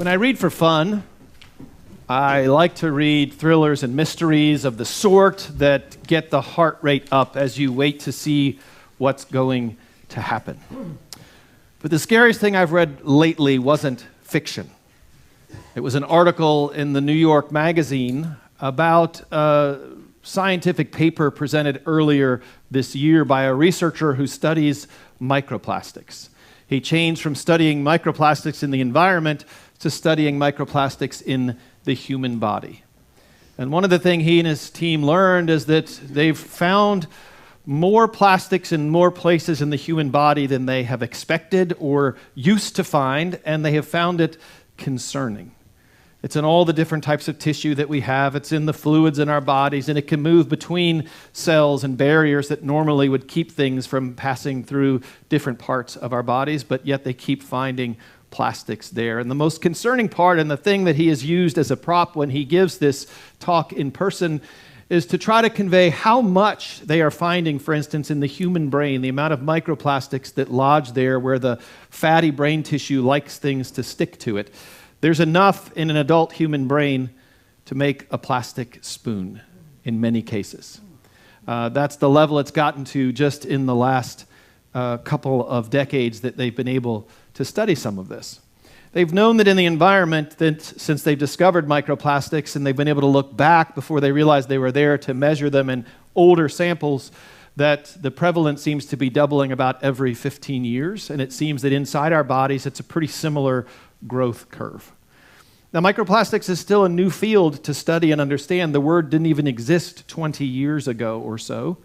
When I read for fun, I like to read thrillers and mysteries of the sort that get the heart rate up as you wait to see what's going to happen. But the scariest thing I've read lately wasn't fiction. It was an article in the New York Magazine about a scientific paper presented earlier this year by a researcher who studies microplastics. He changed from studying microplastics in the environment to studying microplastics in the human body. And one of the things he and his team learned is that they've found more plastics in more places in the human body than they have expected or used to find, and they have found it concerning. It's in all the different types of tissue that we have. It's in the fluids in our bodies, and it can move between cells and barriers that normally would keep things from passing through different parts of our bodies, but yet they keep finding plastics there. And the most concerning part, and the thing that he has used as a prop when he gives this talk in person, is to try to convey how much they are finding, for instance, in the human brain, the amount of microplastics that lodge there where the fatty brain tissue likes things to stick to it. There's enough in an adult human brain to make a plastic spoon in many cases. That's the level it's gotten to just in the last couple of decades that they've been able to study some of this. They've known that in the environment, that since they've discovered microplastics and they've been able to look back before they realized they were there to measure them in older samples, that the prevalence seems to be doubling about every 15 years, and it seems that inside our bodies it's a pretty similar growth curve. Now, microplastics is still a new field to study and understand. The word didn't even exist 20 years ago or so.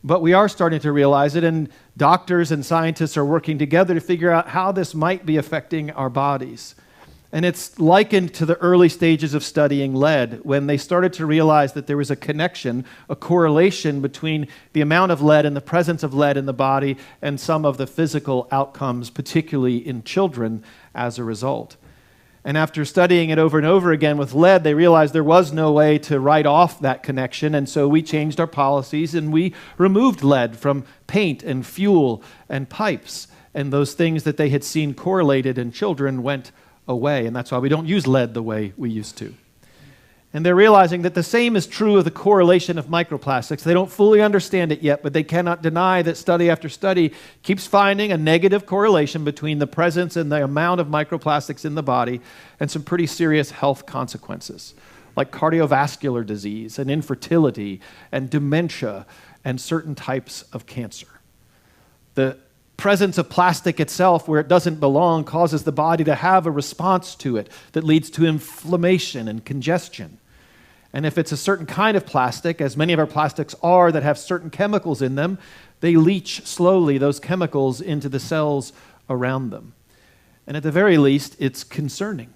But we are starting to realize it, and doctors and scientists are working together to figure out how this might be affecting our bodies. And it's likened to the early stages of studying lead, when they started to realize that there was a connection, a correlation between the amount of lead and the presence of lead in the body and some of the physical outcomes, particularly in children, as a result. And after studying it over and over again with lead, they realized there was no way to write off that connection, and so we changed our policies and we removed lead from paint and fuel and pipes, and those things that they had seen correlated in children went away, and that's why we don't use lead the way we used to. And they're realizing that the same is true of the correlation of microplastics. They don't fully understand it yet, but they cannot deny that study after study keeps finding a negative correlation between the presence and the amount of microplastics in the body and some pretty serious health consequences, like cardiovascular disease and infertility and dementia and certain types of cancer. The presence of plastic itself, where it doesn't belong, causes the body to have a response to it that leads to inflammation and congestion. And if it's a certain kind of plastic, as many of our plastics are that have certain chemicals in them, they leach slowly those chemicals into the cells around them. And at the very least, it's concerning,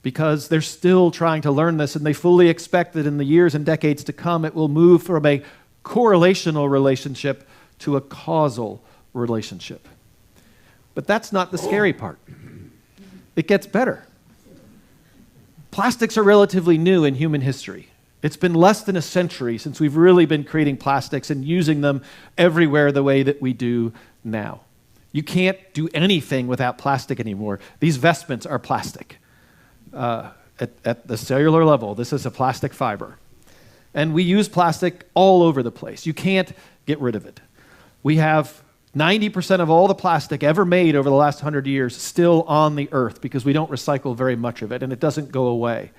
because they're still trying to learn this, and they fully expect that in the years and decades to come, it will move from a correlational relationship to a causal relationship. But that's not the scary part. It gets better. Plastics are relatively new in human history. It's been less than a century since we've really been creating plastics and using them everywhere the way that we do now. You can't do anything without plastic anymore. These vestments are plastic. At the cellular level, this is a plastic fiber. And we use plastic all over the place. You can't get rid of it. We have 90% of all the plastic ever made over the last 100 years still on the earth because we don't recycle very much of it, and it doesn't go away.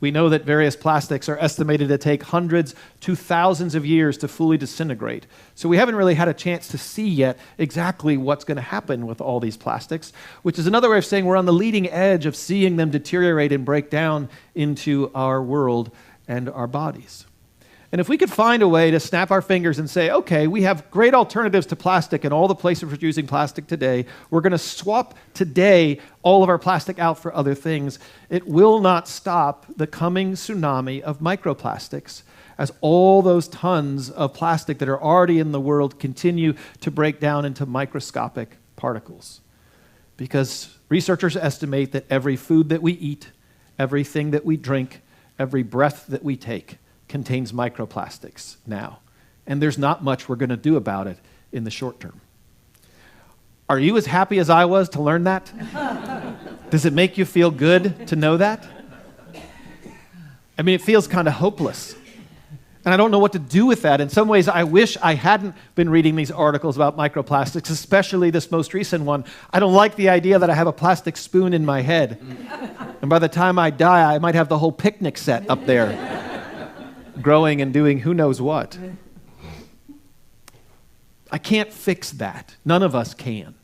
We know that various plastics are estimated to take hundreds to thousands of years to fully disintegrate. So we haven't really had a chance to see yet exactly what's going to happen with all these plastics, which is another way of saying we're on the leading edge of seeing them deteriorate and break down into our world and our bodies. And if we could find a way to snap our fingers and say, okay, we have great alternatives to plastic in all the places we're using plastic today, we're going to swap today all of our plastic out for other things, it will not stop the coming tsunami of microplastics as all those tons of plastic that are already in the world continue to break down into microscopic particles. Because researchers estimate that every food that we eat, everything that we drink, every breath that we take contains microplastics now. And there's not much we're going to do about it in the short term. Are you as happy as I was to learn that? Does it make you feel good to know that? I mean, it feels kind of hopeless. And I don't know what to do with that. In some ways, I wish I hadn't been reading these articles about microplastics, especially this most recent one. I don't like the idea that I have a plastic spoon in my head. And by the time I die, I might have the whole picnic set up there, growing and doing who knows what. I can't fix that. None of us can.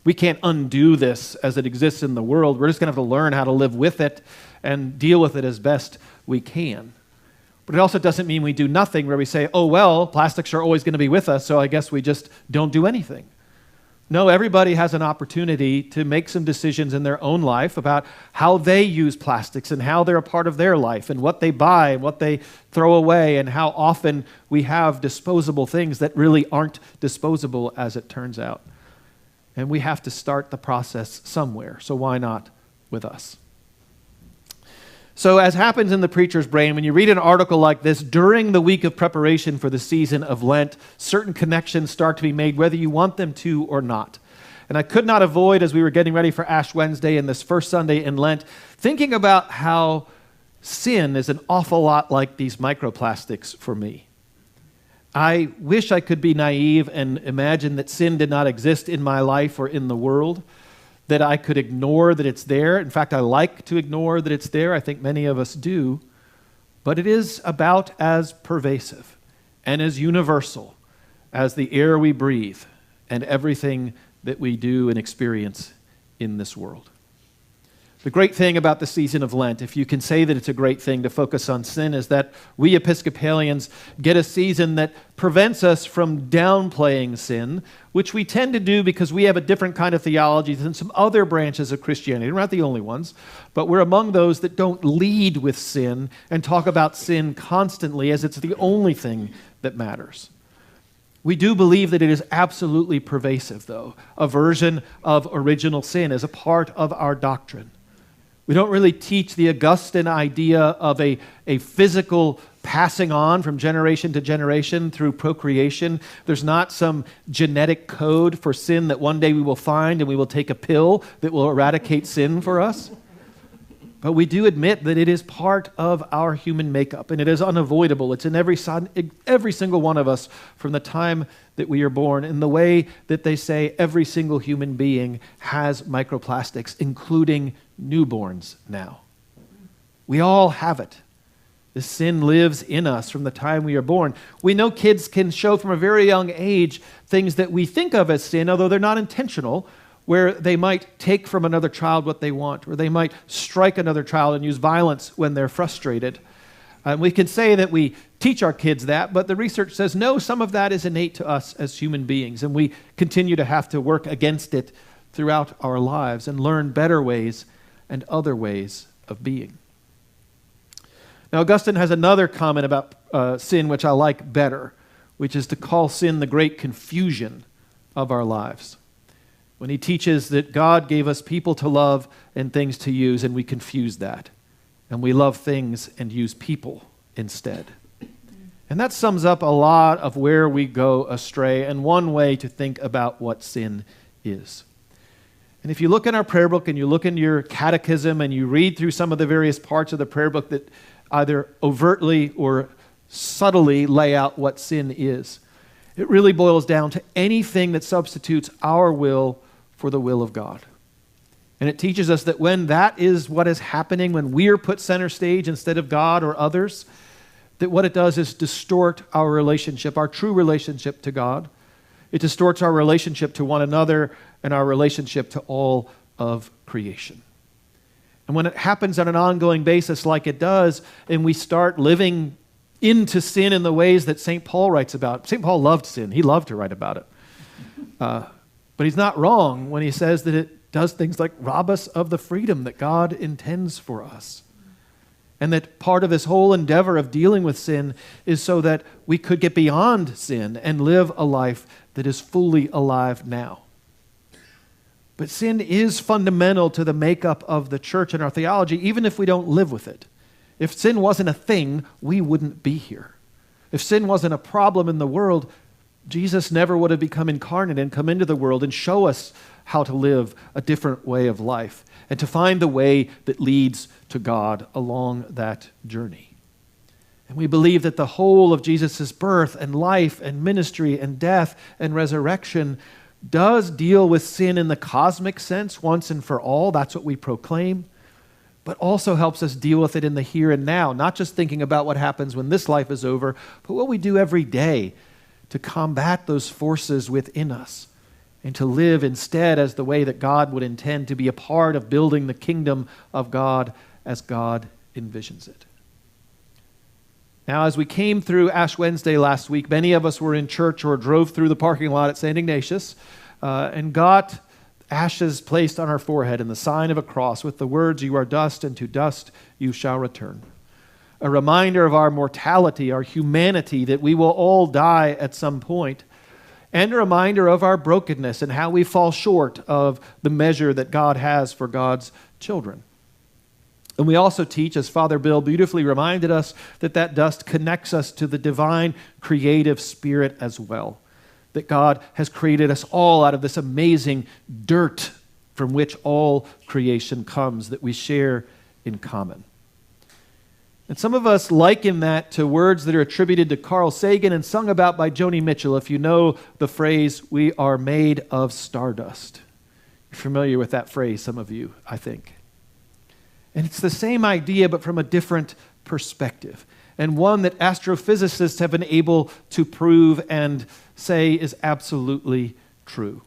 We can't undo this as it exists in the world. We're just going to have to learn how to live with it and deal with it as best we can. But it also doesn't mean we do nothing where we say, oh, well, plastics are always going to be with us, so I guess we just don't do anything. No, everybody has an opportunity to make some decisions in their own life about how they use plastics and how they're a part of their life and what they buy and what they throw away and how often we have disposable things that really aren't disposable, as it turns out. And we have to start the process somewhere, so why not with us? So as happens in the preacher's brain, when you read an article like this, during the week of preparation for the season of Lent, certain connections start to be made, whether you want them to or not. And I could not avoid, as we were getting ready for Ash Wednesday and this first Sunday in Lent, thinking about how sin is an awful lot like these microplastics for me. I wish I could be naive and imagine that sin did not exist in my life or in the world, that I could ignore that it's there. In fact, I like to ignore that it's there. I think many of us do. But it is about as pervasive and as universal as the air we breathe and everything that we do and experience in this world. The great thing about the season of Lent, if you can say that it's a great thing to focus on sin, is that we Episcopalians get a season that prevents us from downplaying sin, which we tend to do because we have a different kind of theology than some other branches of Christianity. We're not the only ones, but we're among those that don't lead with sin and talk about sin constantly as it's the only thing that matters. We do believe that it is absolutely pervasive, though. A version of original sin is a part of our doctrine. We don't really teach the Augustine idea of a physical passing on from generation to generation through procreation. There's not some genetic code for sin that one day we will find and we will take a pill that will eradicate sin for us. But we do admit that it is part of our human makeup, and it is unavoidable. It's in every single one of us from the time that we are born, in the way that they say every single human being has microplastics, including newborns now. We all have it. This sin lives in us from the time we are born. We know kids can show from a very young age things that we think of as sin, although they're not intentional, where they might take from another child what they want, or they might strike another child and use violence when they're frustrated. And we can say that we teach our kids that, but the research says no, some of that is innate to us as human beings, and we continue to have to work against it throughout our lives and learn better ways and other ways of being. Now, Augustine has another comment about sin which I like better, which is to call sin the great confusion of our lives. When he teaches that God gave us people to love and things to use, and we confuse that. And we love things and use people instead. And that sums up a lot of where we go astray and one way to think about what sin is. And if you look in our prayer book and you look in your catechism and you read through some of the various parts of the prayer book that either overtly or subtly lay out what sin is, it really boils down to anything that substitutes our will for the will of God. And it teaches us that when that is what is happening, when we're put center stage instead of God or others, that what it does is distort our relationship, our true relationship to God. It distorts our relationship to one another and our relationship to all of creation. And when it happens on an ongoing basis like it does, and we start living into sin in the ways that St. Paul writes about. St. Paul loved sin. He loved to write about it. But he's not wrong when he says that it does things like rob us of the freedom that God intends for us. And that part of this whole endeavor of dealing with sin is so that we could get beyond sin and live a life that is fully alive now. But sin is fundamental to the makeup of the church and our theology, even if we don't live with it. If sin wasn't a thing, we wouldn't be here. If sin wasn't a problem in the world, Jesus never would have become incarnate and come into the world and show us how to live a different way of life and to find the way that leads to God along that journey. And we believe that the whole of Jesus' birth and life and ministry and death and resurrection does deal with sin in the cosmic sense once and for all. That's what we proclaim. But also helps us deal with it in the here and now, not just thinking about what happens when this life is over, but what we do every day to combat those forces within us and to live instead as the way that God would intend, to be a part of building the kingdom of God as God envisions it. Now, as we came through Ash Wednesday last week, many of us were in church or drove through the parking lot at St. Ignatius and got ashes placed on our forehead in the sign of a cross with the words, "You are dust, and to dust you shall return." A reminder of our mortality, our humanity, that we will all die at some point, and a reminder of our brokenness and how we fall short of the measure that God has for God's children. And we also teach, as Father Bill beautifully reminded us, that that dust connects us to the divine creative spirit as well. That God has created us all out of this amazing dirt from which all creation comes, that we share in common. And some of us liken that to words that are attributed to Carl Sagan and sung about by Joni Mitchell. If you know the phrase, "We are made of stardust." You're familiar with that phrase, some of you, I think. And it's the same idea, but from a different perspective, and one that astrophysicists have been able to prove and say is absolutely true.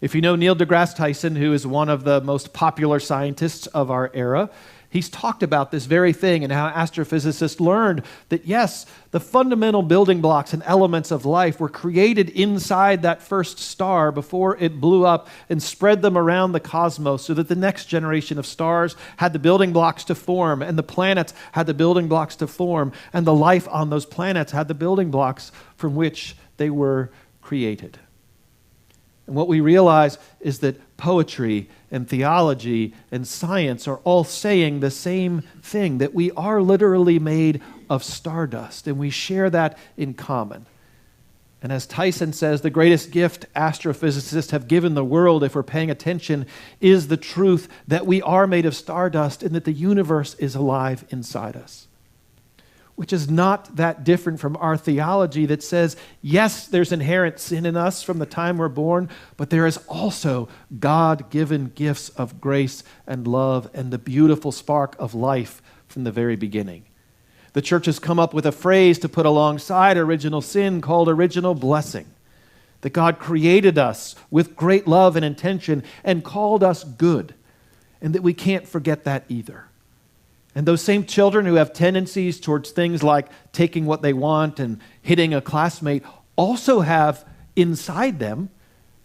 If you know Neil deGrasse Tyson, who is one of the most popular scientists of our era, he's talked about this very thing and how astrophysicists learned that, yes, the fundamental building blocks and elements of life were created inside that first star before it blew up and spread them around the cosmos so that the next generation of stars had the building blocks to form, and the planets had the building blocks to form, and the life on those planets had the building blocks from which they were created. And what we realize is that poetry and theology and science are all saying the same thing, that we are literally made of stardust, and we share that in common. And as Tyson says, the greatest gift astrophysicists have given the world, if we're paying attention, is the truth that we are made of stardust and that the universe is alive inside us. Which is not that different from our theology that says, yes, there's inherent sin in us from the time we're born, but there is also God-given gifts of grace and love and the beautiful spark of life from the very beginning. The church has come up with a phrase to put alongside original sin called original blessing. That God created us with great love and intention and called us good, and that we can't forget that either. And those same children who have tendencies towards things like taking what they want and hitting a classmate also have inside them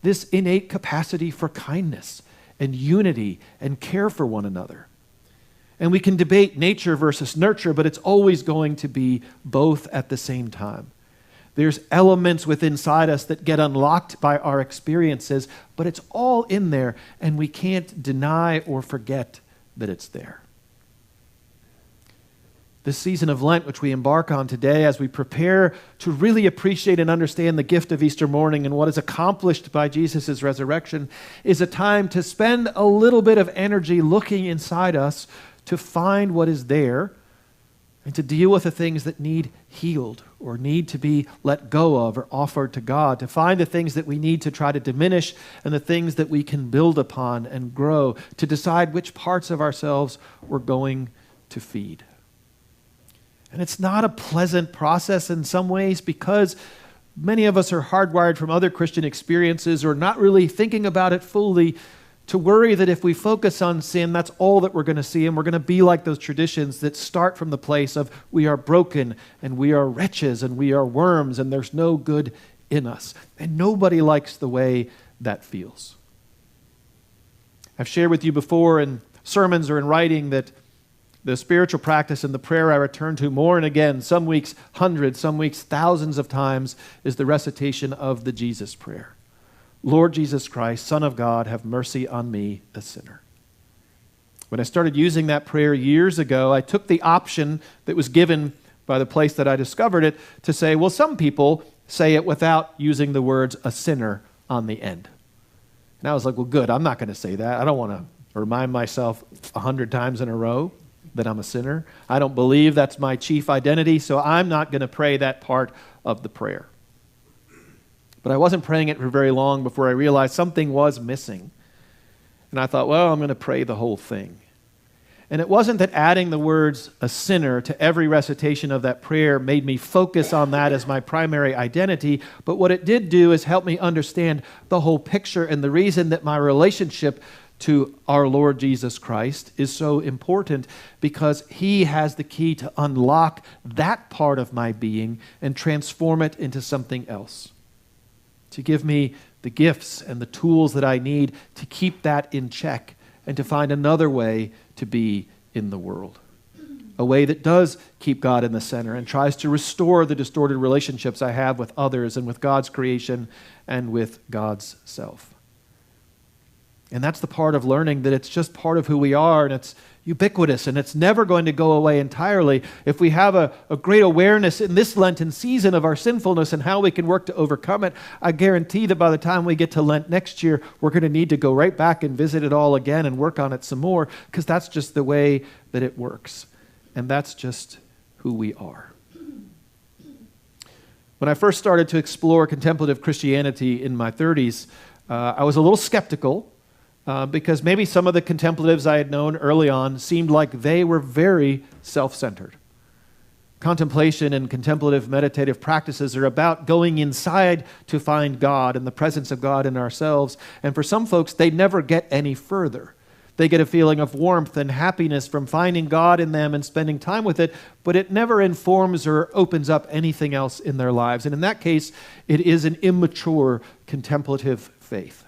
this innate capacity for kindness and unity and care for one another. And we can debate nature versus nurture, but it's always going to be both at the same time. There's elements within inside us that get unlocked by our experiences, but it's all in there, and we can't deny or forget that it's there. This season of Lent, which we embark on today as we prepare to really appreciate and understand the gift of Easter morning and what is accomplished by Jesus' resurrection, is a time to spend a little bit of energy looking inside us to find what is there and to deal with the things that need healed or need to be let go of or offered to God, to find the things that we need to try to diminish and the things that we can build upon and grow, to decide which parts of ourselves we're going to feed. And it's not a pleasant process in some ways because many of us are hardwired from other Christian experiences or not really thinking about it fully to worry that if we focus on sin, that's all that we're going to see, and we're going to be like those traditions that start from the place of we are broken and we are wretches and we are worms and there's no good in us. And nobody likes the way that feels. I've shared with you before in sermons or in writing that the spiritual practice and the prayer I return to more and again, some weeks hundreds, some weeks thousands of times, is the recitation of the Jesus prayer. Lord Jesus Christ, Son of God, have mercy on me, a sinner. When I started using that prayer years ago, I took the option that was given by the place that I discovered it to say, well, some people say it without using the words a sinner on the end. And I was like, well, good, I'm not going to say that. I don't want to remind myself 100 times in a row that I'm a sinner. I don't believe that's my chief identity, so I'm not going to pray that part of the prayer. But I wasn't praying it for very long before I realized something was missing. And I thought, well, I'm going to pray the whole thing. And it wasn't that adding the words a sinner to every recitation of that prayer made me focus on that as my primary identity, but what it did do is help me understand the whole picture and the reason that my relationship to our Lord Jesus Christ is so important, because He has the key to unlock that part of my being and transform it into something else, to give me the gifts and the tools that I need to keep that in check and to find another way to be in the world. A way that does keep God in the center and tries to restore the distorted relationships I have with others and with God's creation and with God's self. And that's the part of learning that it's just part of who we are, and it's ubiquitous, and it's never going to go away entirely. If we have a great awareness in this Lenten season of our sinfulness and how we can work to overcome it, I guarantee that by the time we get to Lent next year, we're going to need to go right back and visit it all again and work on it some more, because that's just the way that it works. And that's just who we are. When I first started to explore contemplative Christianity in my 30s, I was a little skeptical, because maybe some of the contemplatives I had known early on seemed like they were very self-centered. Contemplation and contemplative meditative practices are about going inside to find God and the presence of God in ourselves. And for some folks, they never get any further. They get a feeling of warmth and happiness from finding God in them and spending time with it, but it never informs or opens up anything else in their lives. And in that case, it is an immature contemplative faith.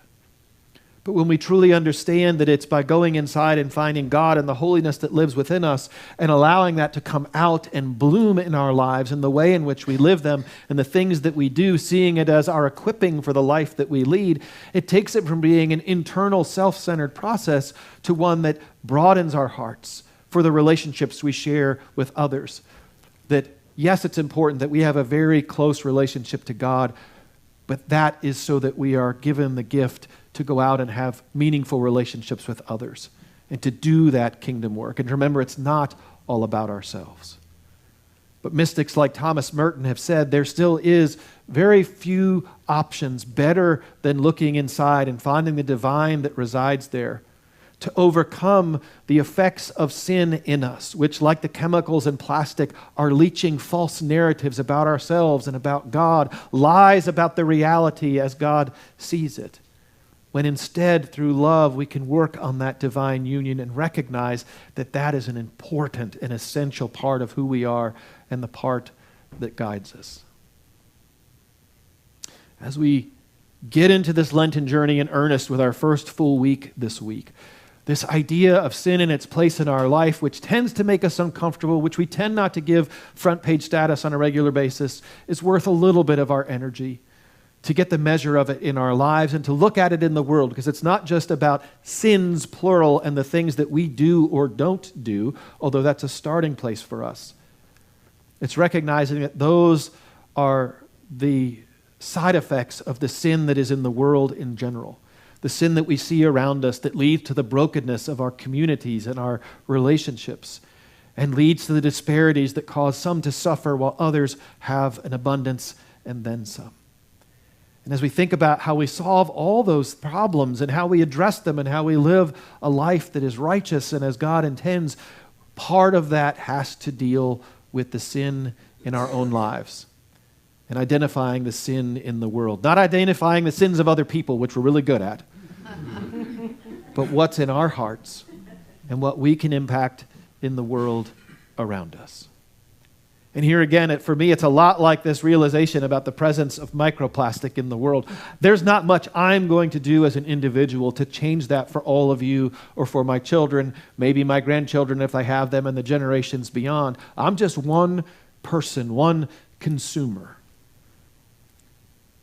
But when we truly understand that it's by going inside and finding God and the holiness that lives within us and allowing that to come out and bloom in our lives and the way in which we live them and the things that we do, seeing it as our equipping for the life that we lead, it takes it from being an internal self-centered process to one that broadens our hearts for the relationships we share with others. That, yes, it's important that we have a very close relationship to God, but that is so that we are given the gift to go out and have meaningful relationships with others and to do that kingdom work. And remember, it's not all about ourselves. But mystics like Thomas Merton have said there still is very few options better than looking inside and finding the divine that resides there to overcome the effects of sin in us, which, like the chemicals in plastic, are leaching false narratives about ourselves and about God, lies about the reality as God sees it. When instead, through love, we can work on that divine union and recognize that that is an important and essential part of who we are and the part that guides us. As we get into this Lenten journey in earnest with our first full week this week, this idea of sin and its place in our life, which tends to make us uncomfortable, which we tend not to give front page status on a regular basis, is worth a little bit of our energy to get the measure of it in our lives and to look at it in the world, because it's not just about sins, plural, and the things that we do or don't do, although that's a starting place for us. It's recognizing that those are the side effects of the sin that is in the world in general, the sin that we see around us that leads to the brokenness of our communities and our relationships and leads to the disparities that cause some to suffer while others have an abundance and then some. And as we think about how we solve all those problems and how we address them and how we live a life that is righteous and as God intends, part of that has to deal with the sin in our own lives and identifying the sin in the world. Not identifying the sins of other people, which we're really good at, but what's in our hearts and what we can impact in the world around us. And here again, for me, it's a lot like this realization about the presence of microplastic in the world. There's not much I'm going to do as an individual to change that for all of you or for my children, maybe my grandchildren if I have them, and the generations beyond. I'm just one person, one consumer.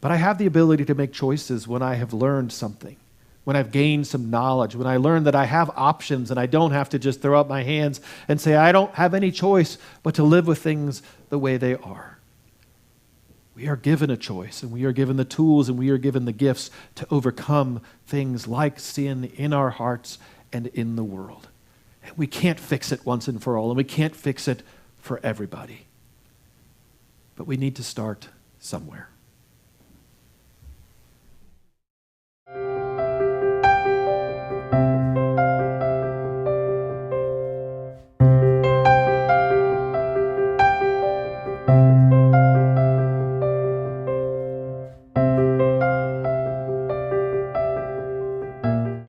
But I have the ability to make choices when I have learned something, when I've gained some knowledge, when I learn that I have options and I don't have to just throw up my hands and say I don't have any choice but to live with things the way they are. We are given a choice, and we are given the tools, and we are given the gifts to overcome things like sin in our hearts and in the world. And we can't fix it once and for all, and we can't fix it for everybody. But we need to start somewhere.